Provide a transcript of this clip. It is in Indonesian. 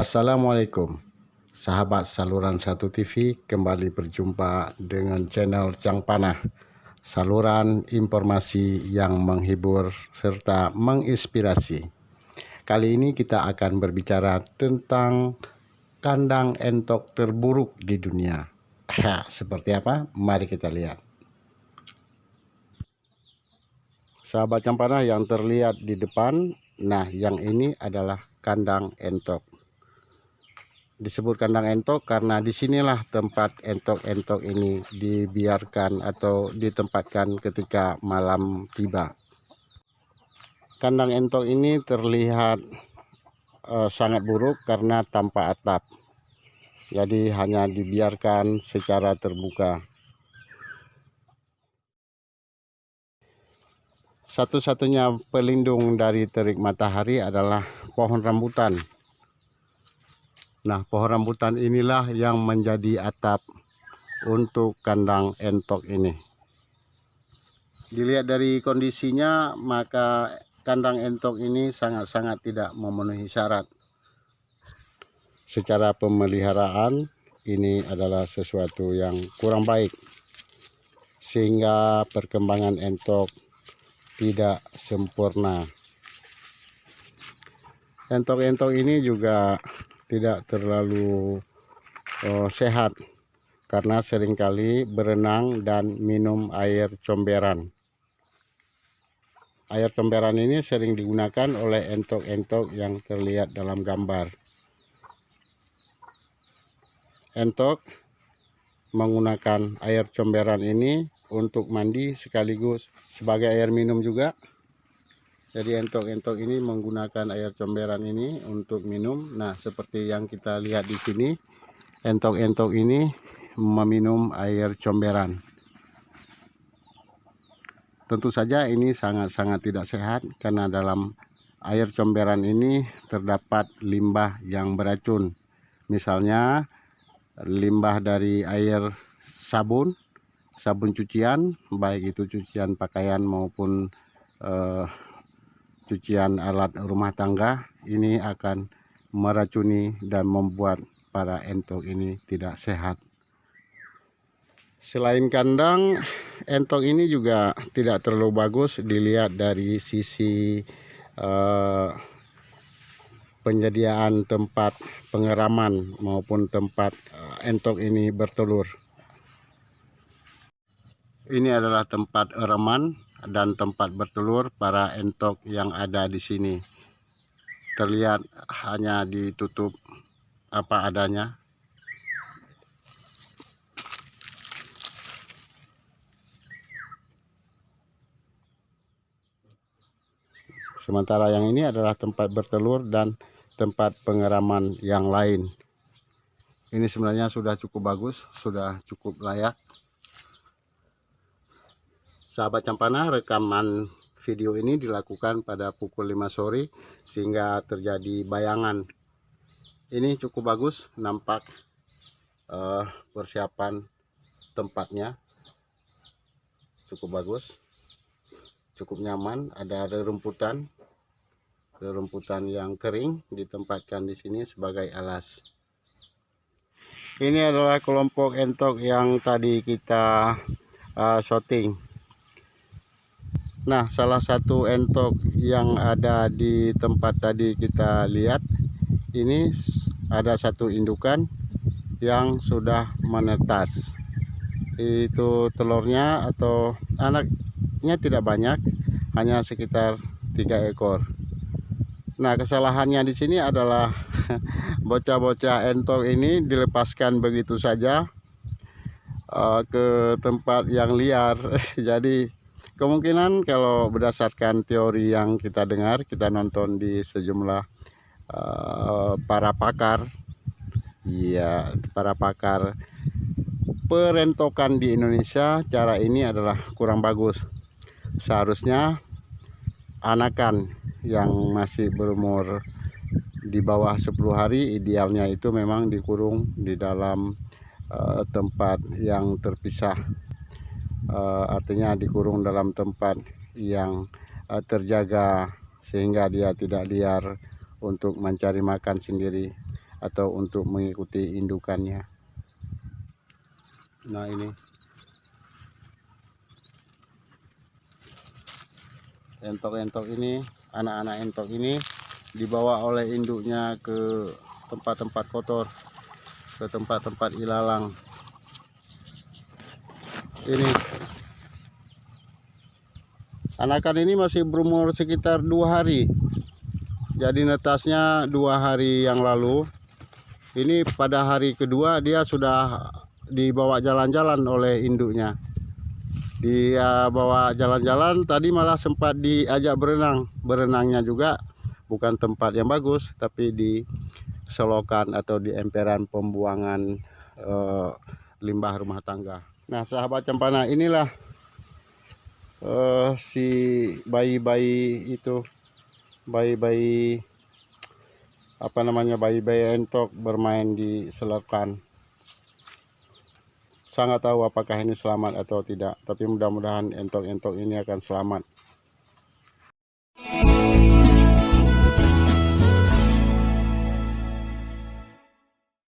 Assalamualaikum, sahabat saluran 1 TV, kembali berjumpa dengan channel Cang Panah, saluran informasi yang menghibur serta menginspirasi. Kali ini kita akan berbicara tentang kandang entok terburuk di dunia. Seperti apa? Mari kita lihat. Sahabat Cang Panah, yang terlihat di depan, nah yang ini adalah kandang entok. Disebut kandang entok karena disinilah tempat entok-entok ini dibiarkan atau ditempatkan ketika malam tiba. Kandang entok ini terlihat sangat buruk karena tanpa atap, jadi hanya dibiarkan secara terbuka. Satu-satunya pelindung dari terik matahari adalah pohon rambutan. Nah, pohon rambutan inilah yang menjadi atap untuk kandang entok ini. Dilihat dari kondisinya, maka kandang entok ini sangat-sangat tidak memenuhi syarat. Secara pemeliharaan, ini adalah sesuatu yang kurang baik, sehingga perkembangan entok tidak sempurna. Entok-entok ini juga tidak terlalu sehat karena seringkali berenang dan minum air comberan. Air comberan ini sering digunakan oleh entok-entok yang terlihat dalam gambar. Entok menggunakan air comberan ini untuk mandi sekaligus sebagai air minum juga. Jadi entok-entok ini menggunakan air comberan ini untuk minum. Nah, seperti yang kita lihat di sini, entok-entok ini meminum air comberan. Tentu saja ini sangat-sangat tidak sehat karena dalam air comberan ini terdapat limbah yang beracun. Misalnya limbah dari air sabun cucian, baik itu cucian pakaian maupun cucian alat rumah tangga, ini akan meracuni dan membuat para entok ini tidak sehat. Selain kandang, entok ini juga tidak terlalu bagus dilihat dari sisi penyediaan tempat pengeraman maupun tempat entok ini bertelur. Ini adalah tempat eraman dan tempat bertelur para entok yang ada di sini. Terlihat hanya ditutup apa adanya. Sementara yang ini adalah tempat bertelur dan tempat pengeraman yang lain. Ini sebenarnya sudah cukup bagus, sudah cukup layak. Sahabat Cang Panah, rekaman video ini dilakukan pada pukul 5 sore sehingga terjadi bayangan. Ini cukup bagus, nampak persiapan tempatnya cukup bagus, cukup nyaman. Ada rerumputan yang kering ditempatkan di sini sebagai alas. Ini adalah kelompok entok yang tadi kita syuting. Nah, salah satu entok yang ada di tempat tadi kita lihat, ini ada satu indukan yang sudah menetas. Itu telurnya atau anaknya tidak banyak, hanya sekitar 3 ekor. Nah, kesalahannya di sini adalah bocah-bocah entok ini dilepaskan begitu saja ke tempat yang liar. Jadi kemungkinan kalau berdasarkan teori yang kita dengar, kita nonton di sejumlah para pakar, para pakar perentokan di Indonesia, cara ini adalah kurang bagus. Seharusnya anakan yang masih berumur di bawah 10 hari, idealnya itu memang dikurung di dalam tempat yang terpisah. Artinya dikurung dalam tempat yang terjaga sehingga dia tidak liar untuk mencari makan sendiri. atau untuk mengikuti indukannya. Nah, ini entok-entok ini, anak-anak entok ini dibawa oleh induknya ke tempat-tempat kotor, ke tempat-tempat ilalang. Ini anakan ini masih berumur sekitar 2 hari. Jadi netasnya 2 hari yang lalu. Ini pada hari kedua dia sudah dibawa jalan-jalan oleh induknya. Dia bawa jalan-jalan, tadi malah sempat diajak berenang. Berenangnya juga bukan tempat yang bagus, tapi di selokan atau di emperan pembuangan limbah rumah tangga. Nah, sahabat cempana, inilah si bayi-bayi itu, bayi-bayi apa namanya, bayi-bayi entok bermain di selokan. Saya nggak tahu apakah ini selamat atau tidak, tapi mudah-mudahan entok-entok ini akan selamat.